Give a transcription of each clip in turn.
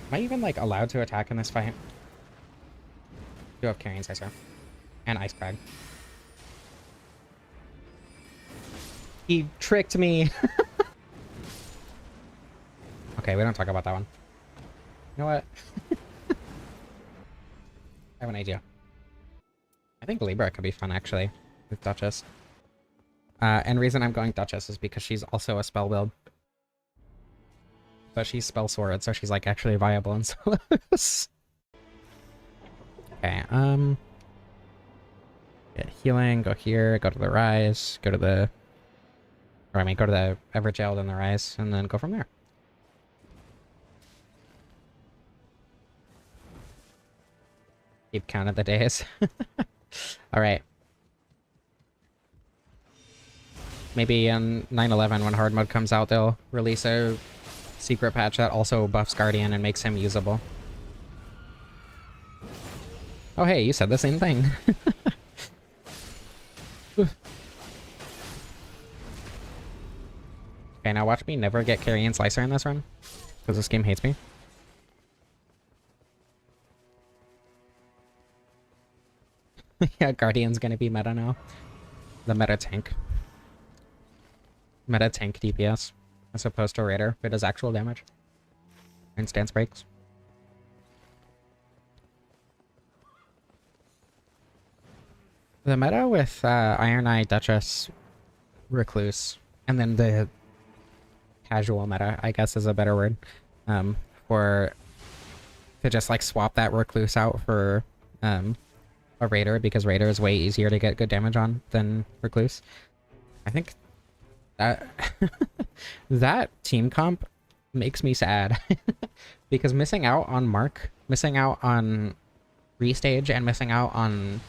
Am I even, like, allowed to attack in this fight? Do have Carrion Sicer. And Ice Crag. He tricked me! Okay, we don't talk about that one. You know what? I have an idea. I think Libra could be fun, actually, with Duchess. And reason I'm going Duchess is because she's also a spell build. But she's spell sword, so she's, like, actually viable in solos. Okay, get healing, go here, go to the Rise, go to the... Or, I mean, go to the Everjail, then the Rise, and then go from there. Keep count of the days. Alright. Maybe in 9/11, when hard mode comes out, they'll release a secret patch that also buffs Guardian and makes him usable. Oh hey, you said the same thing. Okay, now watch me never get Carrion Slicer in this run, because this game hates me. Yeah, Guardian's gonna be meta now. The meta tank. Meta tank DPS, as opposed to Raider, who does actual damage. And stance breaks. The meta with Iron Eye, Duchess, Recluse, and then the casual meta, I guess is a better word, for to just like swap that Recluse out for a Raider, because Raider is way easier to get good damage on than Recluse. I think that that team comp makes me sad because missing out on Mark, missing out on Restage, and missing out on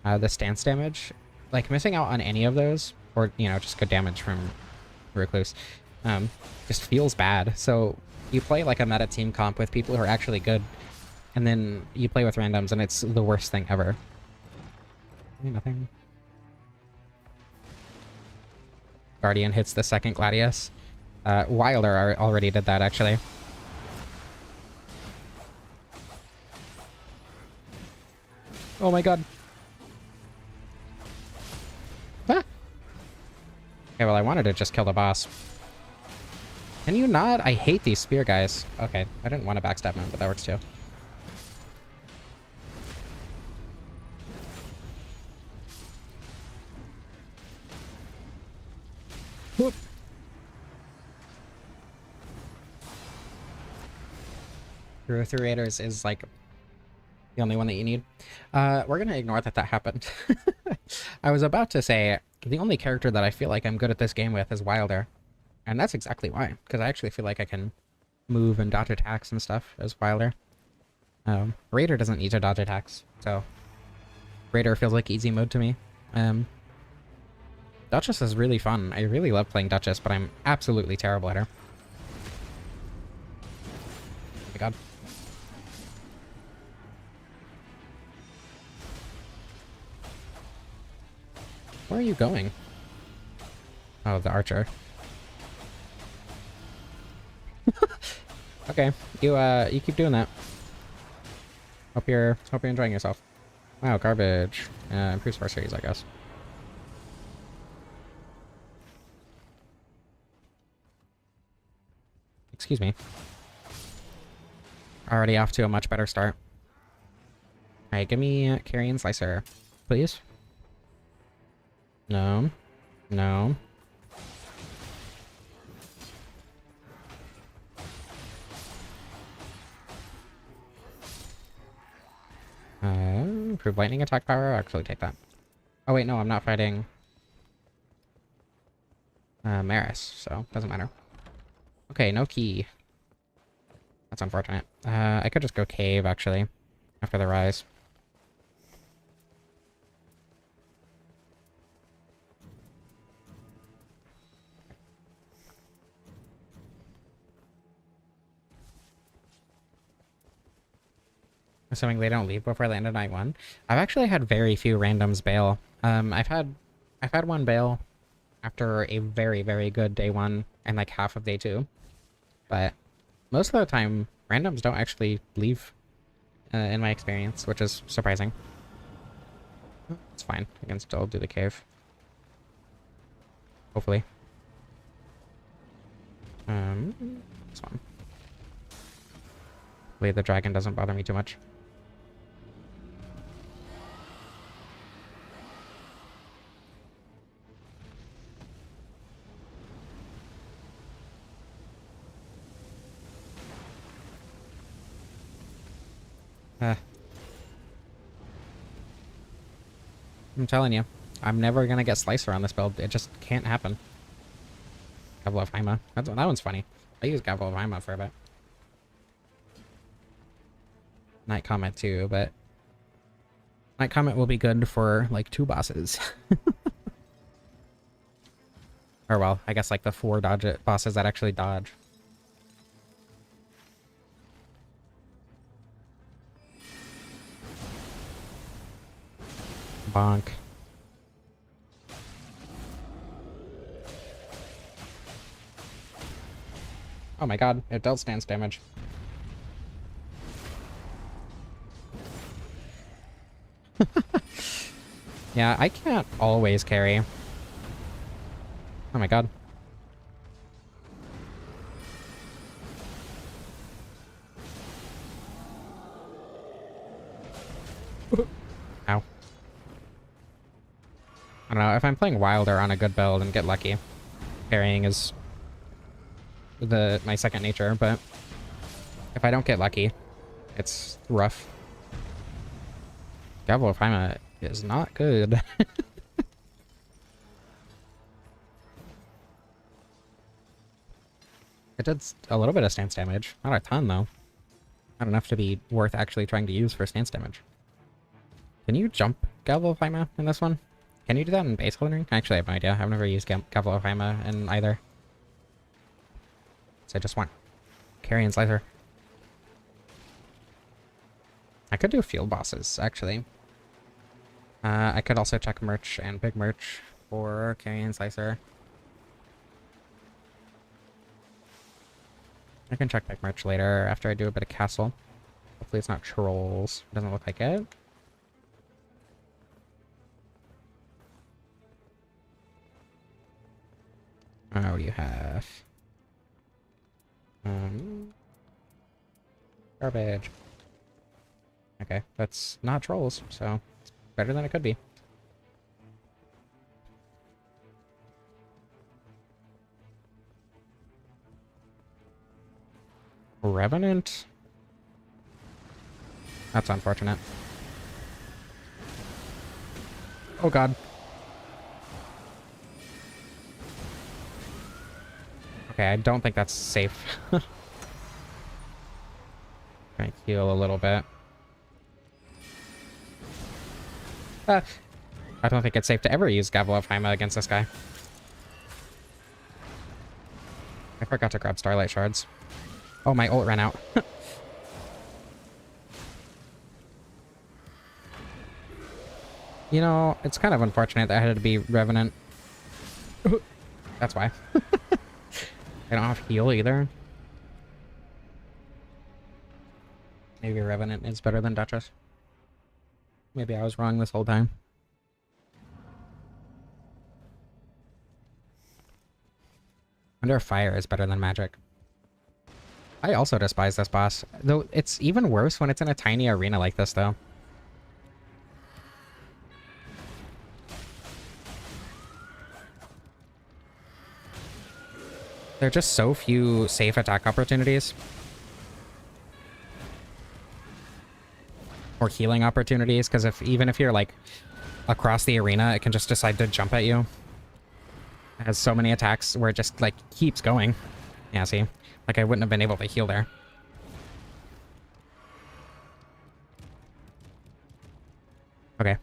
the stance damage, like missing out on any of those, or you know, just good damage from Recluse, just feels bad. So you play like a meta team comp with people who are actually good, and then you play with randoms and it's the worst thing ever. Nothing. Guardian hits the second Gladius. Wilder already did that, actually. Oh my god. Ah. Okay, well I wanted to just kill the boss. Can you not? I hate these spear guys. Okay, I didn't want to backstab him, but that works too. Whoop. Through Raiders is like the only one that you need. We're gonna ignore that happened. I was about to say the only character that I feel like I'm good at this game with is Wilder, and that's exactly why, because I actually feel like I can move and dodge attacks and stuff as Wilder. Raider doesn't need to dodge attacks, so Raider feels like easy mode to me. Duchess is really fun. I really love playing Duchess, but I'm absolutely terrible at her. Oh my god. Where are you going? Oh, the archer. Okay, you keep doing that. Hope you're enjoying yourself. Wow, garbage. Improves sorceries, I guess. Excuse me. Already off to a much better start. Alright, give me Carrion Slicer, please. No. No. Improve lightning attack power? I'll actually take that. Oh wait, no, I'm not fighting Maris, so doesn't matter. Okay, no key. That's unfortunate. I could just go cave, actually, after the rise. Assuming they don't leave before the end of night one. I've actually had very few randoms bail. I've had one bail after a very, very good day one and like half of day two. But most of the time, Randoms don't actually leave, in my experience, which is surprising. It's fine. I can still do the cave. Hopefully. This one. Hopefully the dragon doesn't bother me too much. I'm telling you, I'm never gonna get Slicer on this build. It just can't happen. Gavel of Haima. That one's funny. I use Gavel of Haima for a bit. Night Comet too, but Night Comet will be good for like 2 bosses. Or well, I guess like the 4 bosses that actually dodge. Bonk. Oh my god, it dealt stance damage. Yeah, I can't always carry. Oh my god. Ow. I don't know, if I'm playing Wilder on a good build and get lucky, carrying is my second nature, but if I don't get lucky, it's rough. Gavel of Haima is not good. It did a little bit of stance damage. Not a ton, though. Not enough to be worth actually trying to use for stance damage. Can you jump Gavel of Haima in this one? Can you do that in base Elden Ring? Actually, I have no idea. I've never used Gavel of Haima in either. So I just want carry and slicer. I could do field bosses, actually. I could also check merch and big merch for carry and slicer. I can check big merch later after I do a bit of castle. Hopefully it's not trolls. Doesn't look like it. What do you have? Garbage. Okay, that's not trolls, so it's better than it could be. Revenant? That's unfortunate. Oh god. Okay, I don't think that's safe. Try and heal a little bit. I don't think it's safe to ever use Gavel of Haima against this guy. I forgot to grab Starlight Shards. Oh, my ult ran out. You know, it's kind of unfortunate that I had to be Revenant. That's why. I don't have heal either. Maybe Revenant is better than Duchess. Maybe I was wrong this whole time. Under Fire is better than Magic. I also despise this boss. Though it's even worse when it's in a tiny arena like this, though. There are just so few safe attack opportunities. Or healing opportunities, because even if you're like across the arena, it can just decide to jump at you. It has so many attacks where it just like keeps going. Yeah, see? Like I wouldn't have been able to heal there. Okay.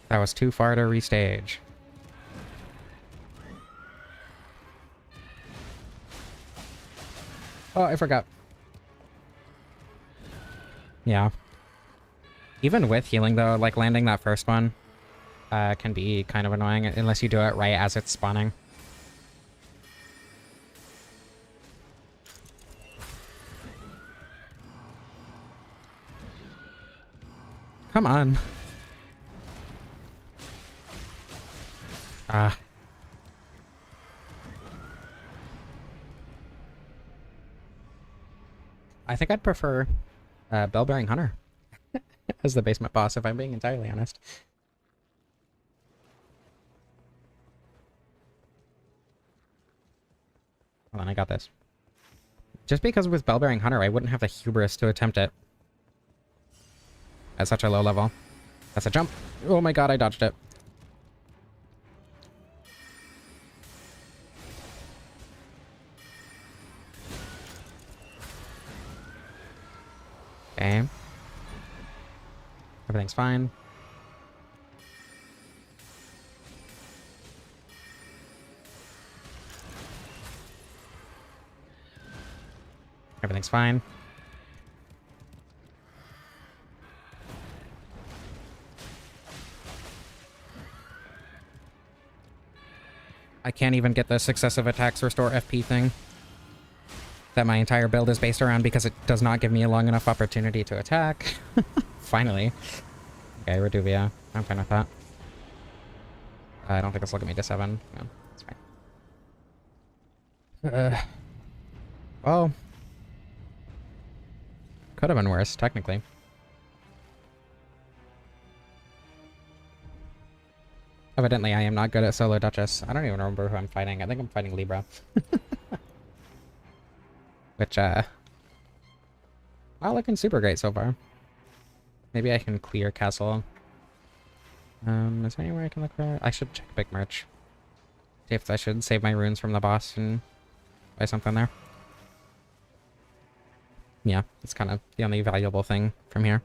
That was too far to restage. Oh, I forgot. Yeah. Even with healing, though, like landing that first one, can be kind of annoying unless you do it right as it's spawning. Come on. Ah. I think I'd prefer Bell-Bearing Hunter as the basement boss, if I'm being entirely honest. Hold on, I got this. Just because with Bell-Bearing Hunter, I wouldn't have the hubris to attempt it at such a low level. That's a jump. Oh my god, I dodged it. Okay. Everything's fine. Everything's fine. I can't even get the successive attacks restore FP thing that my entire build is based around because it does not give me a long enough opportunity to attack. Finally. Okay, Reduvia. I'm fine with that. I don't think it's looking me to 7. No, it's fine. Well, could have been worse, technically. Evidently, I am not good at solo Duchess. I don't even remember who I'm fighting. I think I'm fighting Libra. Which, not looking super great so far. Maybe I can clear castle. Is there anywhere I can look for? I should check big merch. See if I should save my runes from the boss and buy something there. Yeah, it's kind of the only valuable thing from here.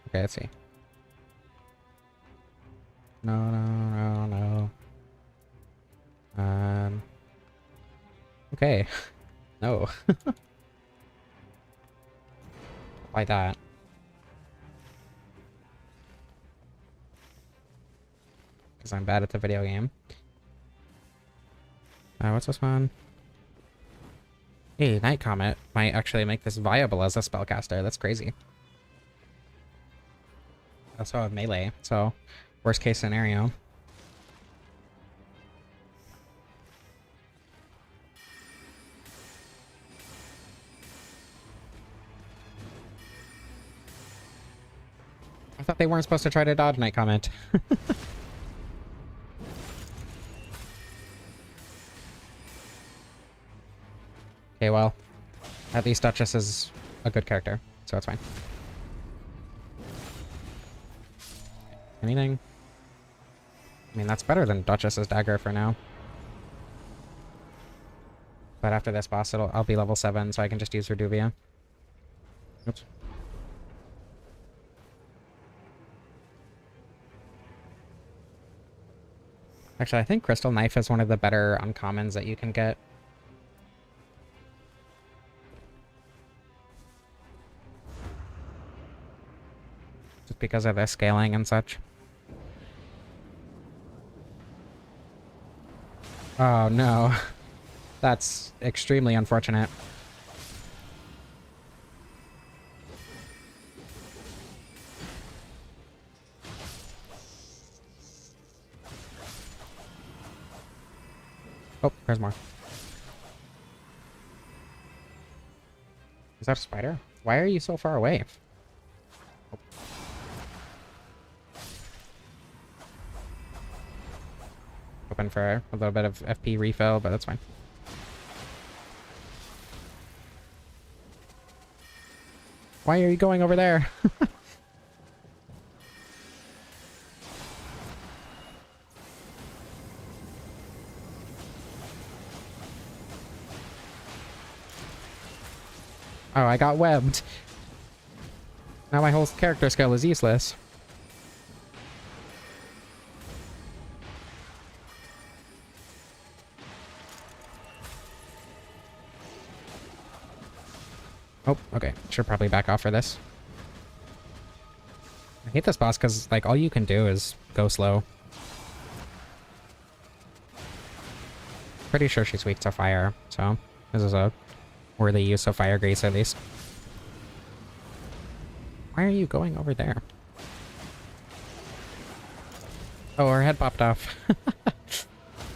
Okay, let's see. No. Okay. No. Why that? Because I'm bad at the video game. What's this one? Hey, Night Comet might actually make this viable as a spellcaster. That's crazy. I also have melee, so worst case scenario. I thought they weren't supposed to try to dodge Night Comet. Okay, well, at least Duchess is a good character, so it's fine. Anything? I mean, that's better than Duchess's dagger for now. But after this boss, I'll be level 7, so I can just use Reduvia. Oops. Actually, I think Crystal Knife is one of the better uncommons that you can get. Just because of their scaling and such. Oh no. That's extremely unfortunate. Oh, there's more. Is that a spider? Why are you so far away? Oh. Hoping for a little bit of FP refill, but that's fine. Why are you going over there? Oh, I got webbed. Now my whole character skill is useless. Oh, okay. Should probably back off for this. I hate this boss because, like, all you can do is go slow. Pretty sure she's weak to fire, so this is a worthy use of fire grease at least. Why are you going over there? Oh, her head popped off.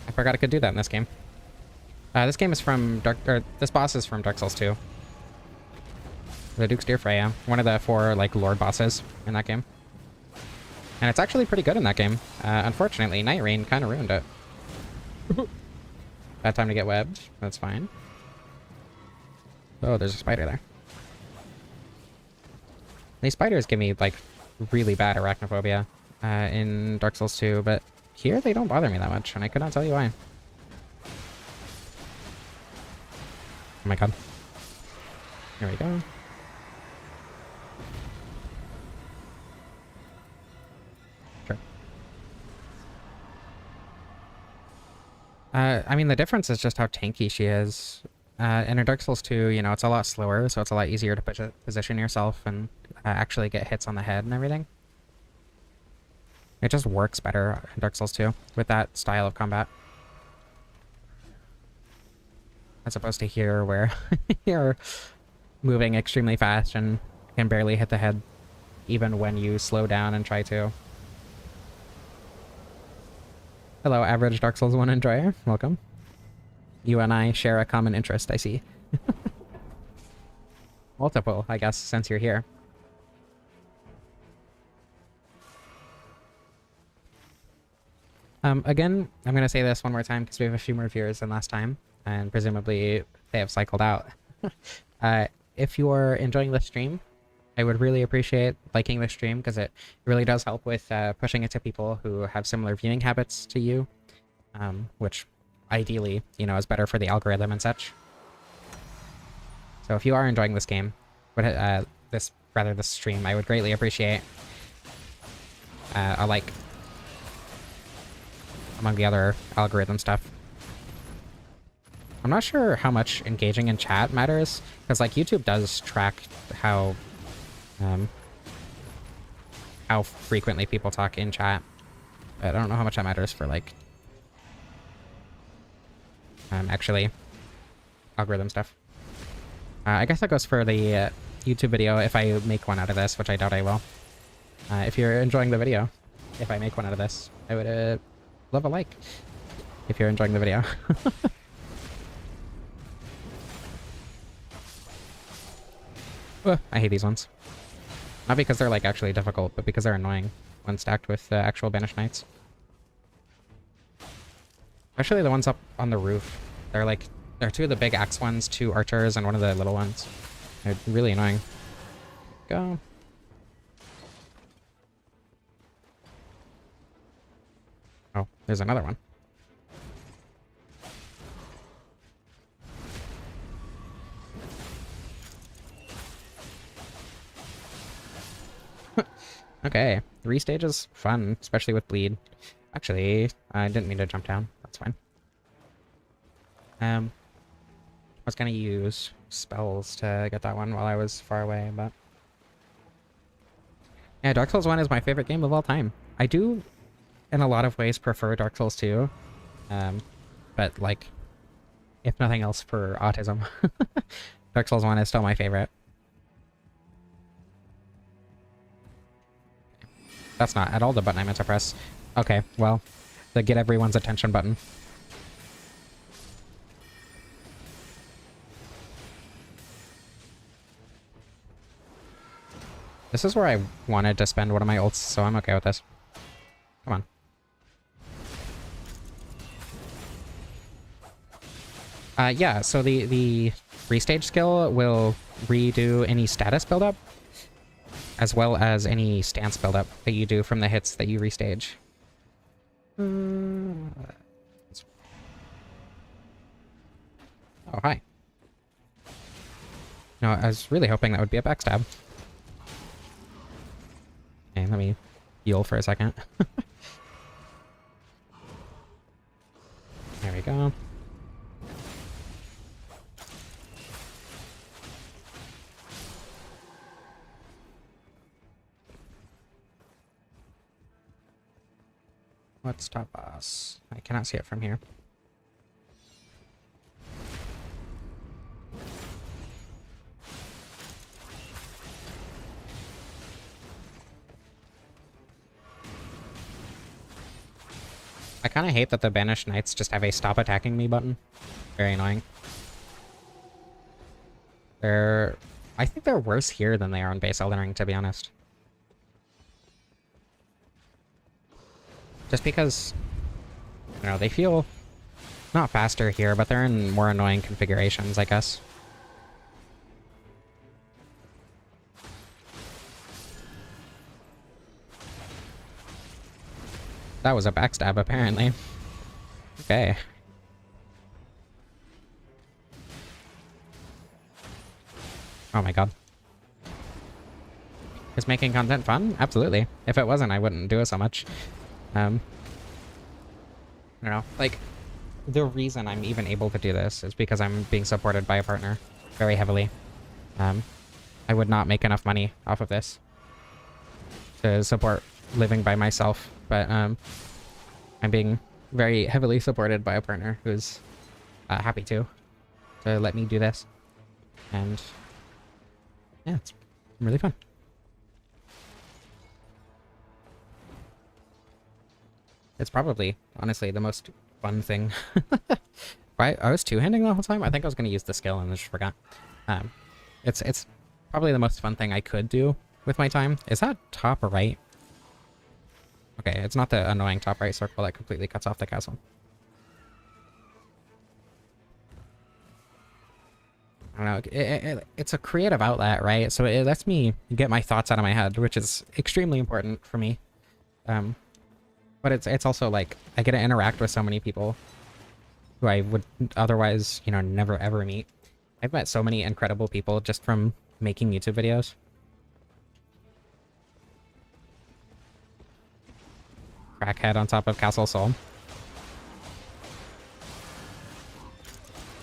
I forgot I could do that in this game. This game is from this boss is from Dark Souls 2. The Duke's Dear Freya, one of the 4 like lord bosses in that game. And it's actually pretty good in that game. Unfortunately, Nightreign kind of ruined it. Bad time to get webbed. That's fine. Oh, there's a spider there. These spiders give me, like, really bad arachnophobia in Dark Souls 2, but here they don't bother me that much, and I could not tell you why. Oh my god. Here we go. Sure. I mean, the difference is just how tanky she is. In Dark Souls 2, you know, it's a lot slower, so it's a lot easier to position yourself and actually get hits on the head and everything. It just works better in Dark Souls 2 with that style of combat. As opposed to here, where you're moving extremely fast and can barely hit the head, even when you slow down and try to. Hello, average Dark Souls 1 enjoyer. Welcome. You and I share a common interest, I see. Multiple, I guess, since you're here. Again, I'm going to say this one more time because we have a few more viewers than last time, and presumably they have cycled out. If you are enjoying this stream, I would really appreciate liking this stream because it really does help with pushing it to people who have similar viewing habits to you, which ideally, you know, is better for the algorithm and such. So if you are enjoying this game, this stream, I would greatly appreciate a like among the other algorithm stuff. I'm not sure how much engaging in chat matters, because like YouTube does track how frequently people talk in chat, but I don't know how much that matters for like actually algorithm stuff. I guess that goes for the YouTube video if I make one out of this, which I doubt I will. If you're enjoying the video, if I make one out of this, I would love a like if you're enjoying the video. I hate these ones. Not because they're like actually difficult, but because they're annoying when stacked with actual Banished Knights. Especially the ones up on the roof. They're 2 of the big axe ones, 2 archers, and 1 of the little ones. They're really annoying. Go. Oh, there's another one. Okay, restage is fun, especially with bleed. Actually, I didn't mean to jump down. That's fine. I was gonna use spells to get that one while I was far away, but yeah, Dark Souls 1 is my favorite game of all time. I do, in a lot of ways, prefer Dark Souls 2, but like, if nothing else, for autism, Dark Souls 1 is still my favorite. That's not at all the button I meant to press. Okay, well, the get everyone's attention button. This is where I wanted to spend one of my ults, so I'm okay with this. Come on. Yeah, so the restage skill will redo any status buildup, as well as any stance buildup that you do from the hits that you restage. Oh, hi. No, I was really hoping that would be a backstab. heal for a second. There we go. What's top boss? I cannot see it from here. I kind of hate that the Banished Knights just have a stop attacking me button. Very annoying. I think they're worse here than they are on base Elden Ring, to be honest. Just because, you know, they feel not faster here, but they're in more annoying configurations, I guess. That was a backstab, apparently. Okay. Oh my god. Is making content fun? Absolutely. If it wasn't, I wouldn't do it so much. I don't know. Like, the reason I'm even able to do this is because I'm being supported by a partner very heavily. I would not make enough money off of this to support living by myself, but I'm being very heavily supported by a partner who's happy to let me do this. And yeah, it's really fun. It's probably, honestly, the most fun thing. Right? I was two-handing the whole time? I think I was going to use the skill and I just forgot. It's probably the most fun thing I could do with my time. Is that top or right? Okay, it's not the annoying top right circle that completely cuts off the castle. I don't know. It's a creative outlet, right? So it lets me get my thoughts out of my head, which is extremely important for me. But it's also like I get to interact with so many people who I would otherwise, you know, never ever meet. I've met so many incredible people just from making YouTube videos. Crackhead on top of Castle Soul.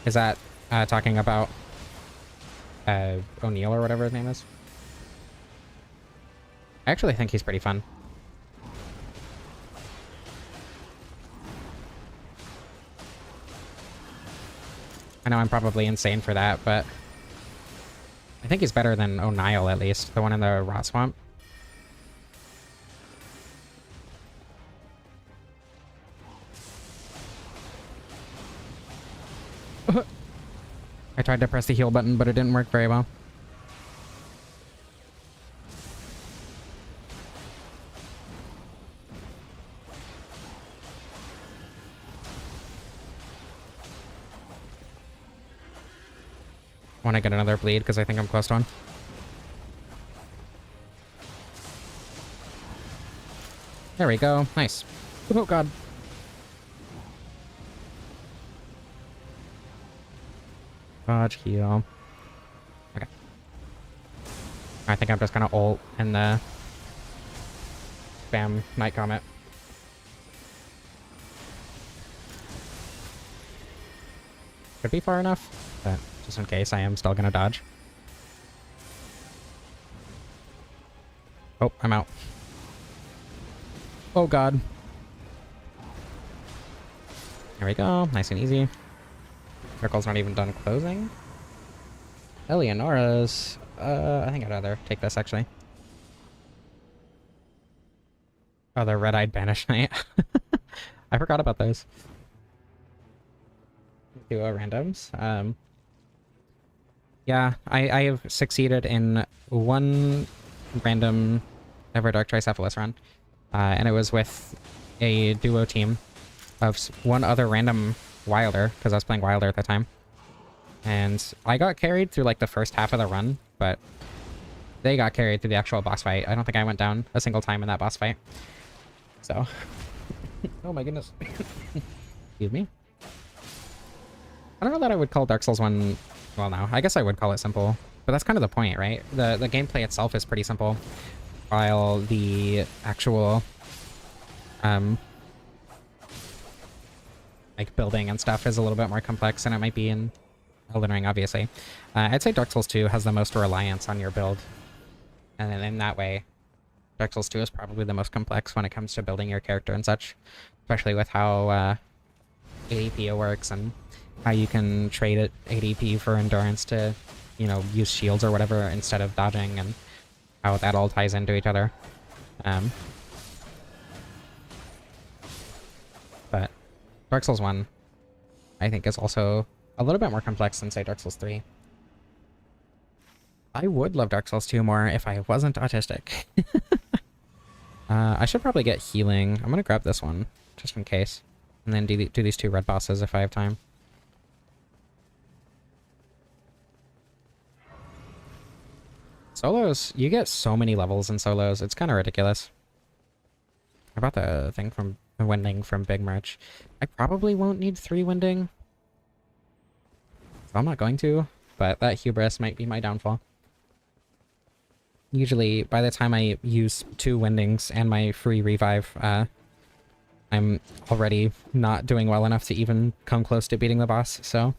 Is that talking about O'Neill or whatever his name is? I actually think he's pretty fun. I know I'm probably insane for that, but I think he's better than O'Neill, at least. The one in the Rot Swamp. I tried to press the heal button, but it didn't work very well. Want to get another bleed because I think I'm close to one. There we go. Nice. Oh god. Dodge, heal. Okay. I think I'm just gonna ult and spam Night Comet. Could be far enough, but just in case, I am still gonna dodge. Oh, I'm out. Oh god. There we go. Nice and easy. Circle's not even done closing. Eleonora's... I think I'd rather take this, actually. Oh, the Red-Eyed Banished Knight. I forgot about those. Duo randoms. Yeah, I have succeeded in one random Ever Dark Tricephalus run. And it was with a duo team of one other random Wilder, because I was playing Wilder at the time. And I got carried through like the first half of the run, but they got carried through the actual boss fight. I don't think I went down a single time in that boss fight. So, oh my goodness. Excuse me. I don't know that I would call Dark Souls 1, well, no, I guess I would call it simple, but that's kind of the point, right? The gameplay itself is pretty simple. while the actual like building and stuff is a little bit more complex than it might be in Elden Ring, obviously. I'd say Dark Souls 2 has the most reliance on your build, and then in that way, Dark Souls 2 is probably the most complex when it comes to building your character and such, especially with how ADP works and how you can trade it ADP for endurance to, you know, use shields or whatever instead of dodging, and how that all ties into each other. But Dark Souls 1, I think, is also a little bit more complex than, say, Dark Souls 3. I would love Dark Souls 2 more if I wasn't autistic. I should probably get healing. I'm gonna grab this one, just in case. And then do these 2 red bosses if I have time. Solos, you get so many levels in solos, it's kind of ridiculous. I bought the thing from the winding from Big Merch. I probably won't need 3 winding. So I'm not going to, but that hubris might be my downfall. Usually, by the time I use 2 windings and my free revive, I'm already not doing well enough to even come close to beating the boss, so...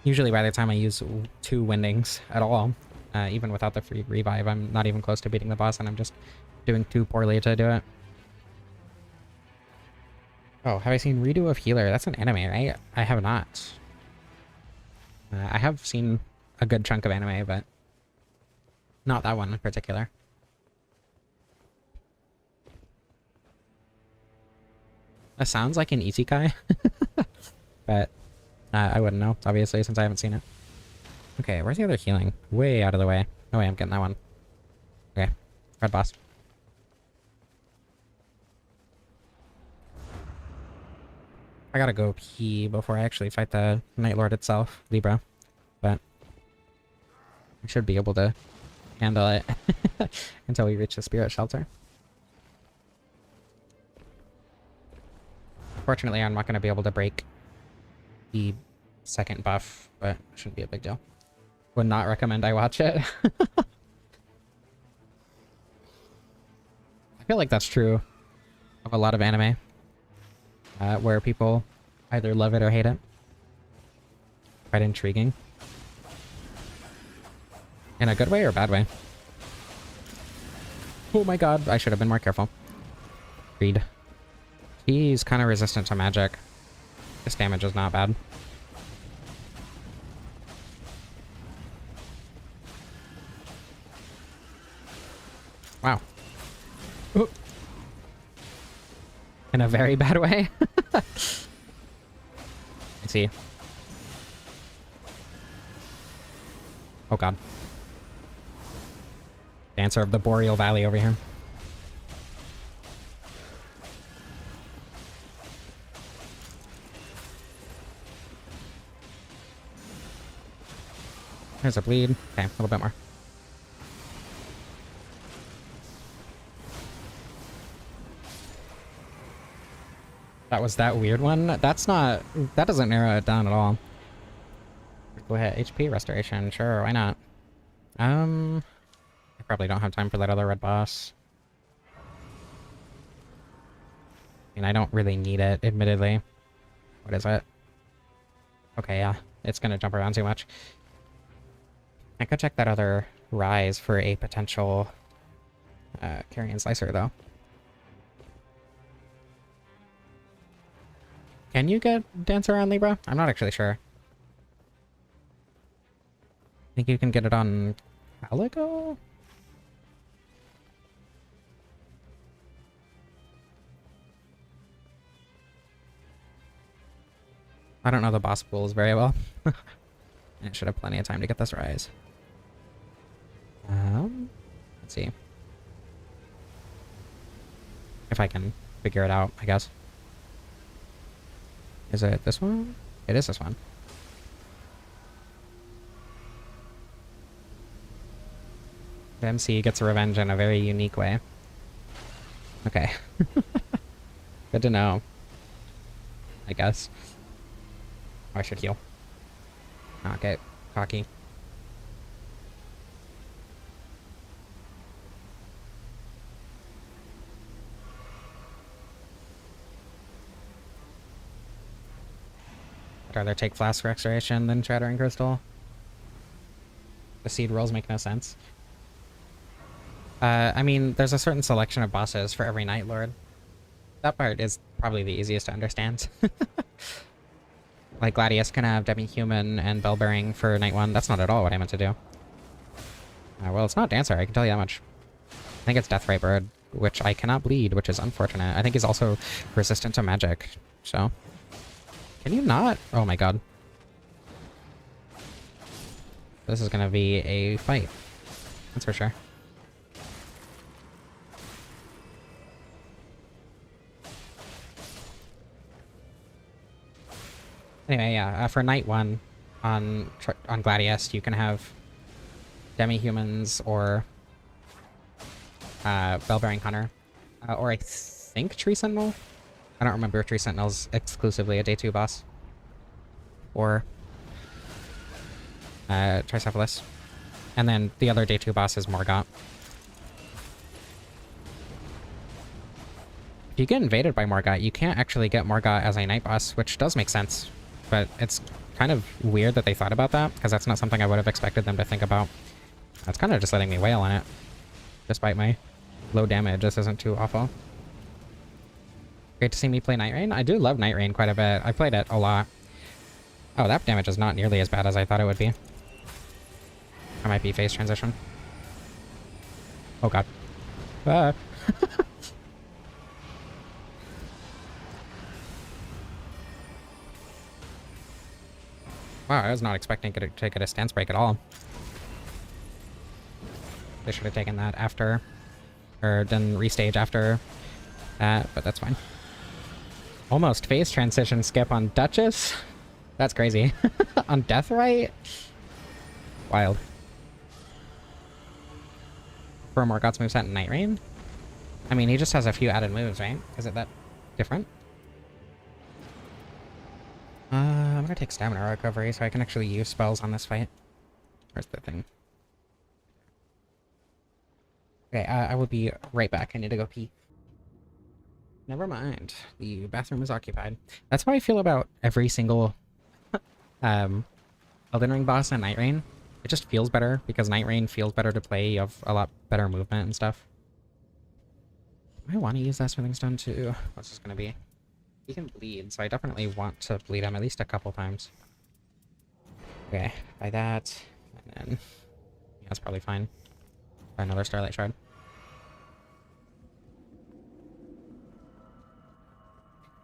Usually by the time I use 2 windings at all, even without the free revive, I'm not even close to beating the boss, and I'm just doing too poorly to do it. Oh, have I seen Redo of Healer? That's an anime, right? I have not. I have seen a good chunk of anime, but not that one in particular. That sounds like an isekai, but I wouldn't know, obviously, since I haven't seen it. Okay, where's the other healing? Way out of the way. Oh wait, I'm getting that one. Okay, red boss. I gotta go pee before I actually fight the Night Lord itself, Libra, but I should be able to handle it until we reach the spirit shelter. Fortunately, I'm not going to be able to break the second buff, but it shouldn't be a big deal. Would not recommend I watch it. I feel like that's true of a lot of anime, where people either love it or hate it. Quite intriguing. In a good way or a bad way? Oh my god, I should have been more careful. Reed. He's kind of resistant to magic. This damage is not bad. Wow. Ooh. In a very bad way. I see. Oh god. Dancer of the Boreal Valley over here. There's a bleed. Okay, a little bit more. That was that weird one? That's not... That doesn't narrow it down at all. Go ahead. HP restoration. Sure, why not? I probably don't have time for that other red boss. I mean, I don't really need it, admittedly. What is it? Okay, yeah. It's gonna jump around too much. I could check that other rise for a potential carrion slicer, though. Can you get Dancer on Libra? I'm not actually sure. I think you can get it on Calico? I don't know the boss pools very well. I should have plenty of time to get this rise. Let's see. If I can figure it out, I guess. Is it this one? It is this one. The MC gets revenge in a very unique way. Okay. Good to know. I guess. Oh, I should heal. Not get cocky. I'd rather take Flask Restoration than Shattering Crystal. The seed rolls make no sense. I mean, there's a certain selection of bosses for every Night Lord. That part is probably the easiest to understand. Like, Gladius can have Demi-Human and Bell-Bearing for Night 1. That's not at all what I meant to do. Well, it's not Dancer, I can tell you that much. I think it's Deathrite Bird, which I cannot bleed, which is unfortunate. I think he's also resistant to magic, so... Can you not? Oh my god. This is gonna be a fight. That's for sure. Anyway, yeah, for Night 1 on Gladius, you can have Demi-Humans or Bell-Bearing Hunter. Or I think Tree Sentinel? I don't remember if Tree Sentinel's exclusively a Day 2 boss. Or Tricephalus. And then the other Day 2 boss is Morgott. If you get invaded by Morgott, you can't actually get Morgott as a night boss, which does make sense. But it's kind of weird that they thought about that, because that's not something I would have expected them to think about. That's kind of just letting me wail on it. Despite my low damage, this isn't too awful. Great to see me play Nightreign. I do love Nightreign quite a bit. I played it a lot. Oh, that damage is not nearly as bad as I thought it would be. I might be phase transition. Oh god. Ah. Wow, I was not expecting it to get a stance break at all. They should have taken that after, or done restage after that, but that's fine. Almost phase transition skip on Duchess? That's crazy. On Deathrite? Wild. For Morgott's moveset in Nightreign? I mean, he just has a few added moves, right? Is it that different? I'm gonna take stamina recovery so I can actually use spells on this fight. Where's the thing? Okay, I will be right back. I need to go pee. Never mind. The bathroom is occupied. That's how I feel about every single Elden Ring boss and Nightreign. It just feels better because Nightreign feels better to play. You have a lot better movement and stuff. I want to use that smithing stone too. What's this gonna be? He can bleed, so I definitely want to bleed him at least a couple times. Okay, buy that, and then yeah, that's probably fine. Buy another Starlight Shard.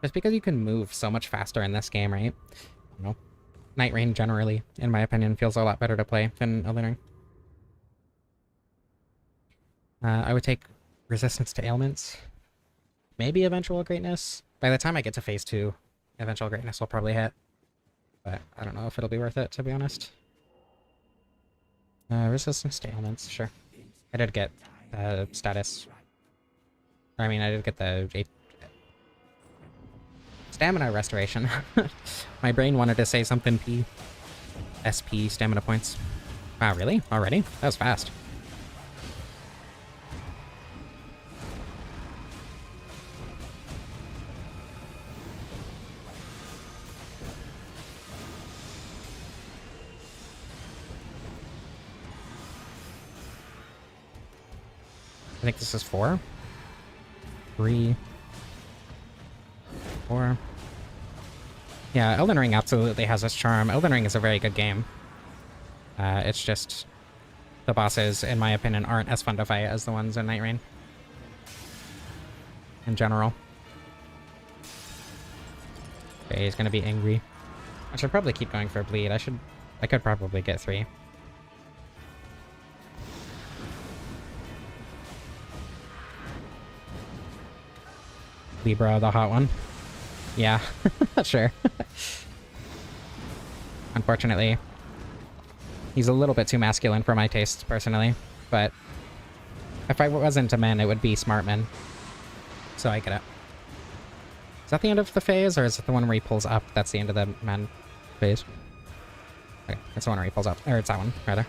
Just because you can move so much faster in this game, right? I don't know. Nightreign generally, in my opinion, feels a lot better to play than Elden Ring. I would take Resistance to Ailments. Maybe Eventual Greatness. By the time I get to phase 2, Eventual Greatness will probably hit. But I don't know if it'll be worth it, to be honest. Resistance to Ailments, sure. I did get status. I mean, I did get the Stamina Restoration. My brain wanted to say something P. SP stamina points. Wow, really? Already? That was fast. I think this is 4. 3. 4. Yeah, Elden Ring absolutely has its charm. Elden Ring is a very good game. It's just the bosses, in my opinion, aren't as fun to fight as the ones in Nightreign. In general. Okay, he's gonna be angry. I should probably keep going for a bleed. I could probably get 3. Libra, the hot one. Yeah, sure. Unfortunately, he's a little bit too masculine for my tastes, personally. But if I wasn't a man, it would be smart men. So I get it. Is that the end of the phase, or is it the one where he pulls up? That's the end of the man phase. Okay, it's the one where he pulls up. Or it's that one, rather.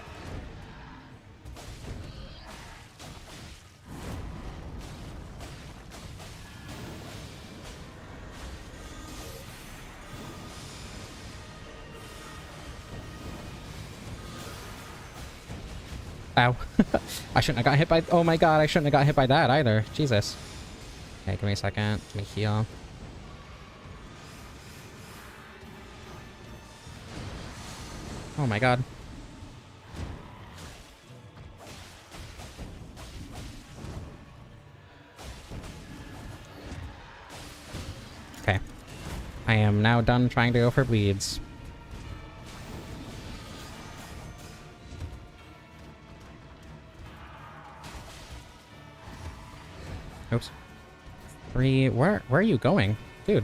Ow. I shouldn't have got hit by... Oh my god, I shouldn't have got hit by that either. Jesus. Okay, give me a second. Let me heal. Oh my god. Okay. I am now done trying to go for bleeds. Oops. 3... Where are you going? Dude.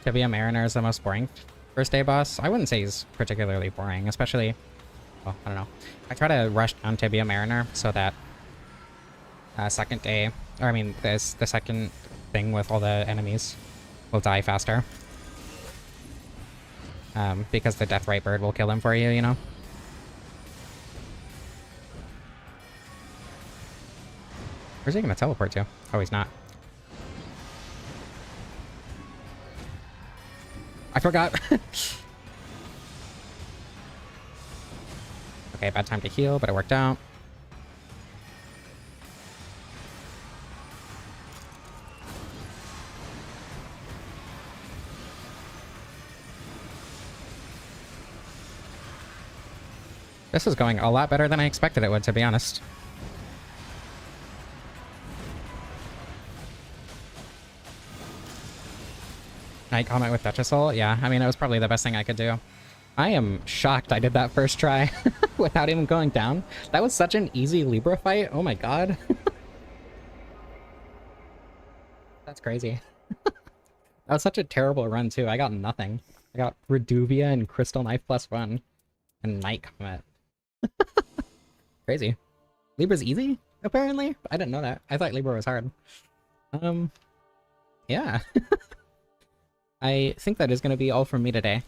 Tibia Mariner is the most boring first day boss. I wouldn't say he's particularly boring, especially... Well, I don't know. I try to rush down Tibia Mariner so that second day, or I mean, the second thing with all the enemies will die faster. Because the Death Right Bird will kill him for you, you know? Where's he gonna teleport to? Oh, he's not. I forgot. Okay, bad time to heal, but it worked out. This is going a lot better than I expected it would, to be honest. Night comment with Duchess Soul? Yeah, I mean, it was probably the best thing I could do. I am shocked I did that first try without even going down. That was such an easy Libra fight. Oh my god. That's crazy. That was such a terrible run, too. I got nothing. I got Reduvia and Crystal Knife +1. And Night Comet. Crazy. Libra's easy, apparently? I didn't know that. I thought Libra was hard. Yeah. I think that is going to be all from me today.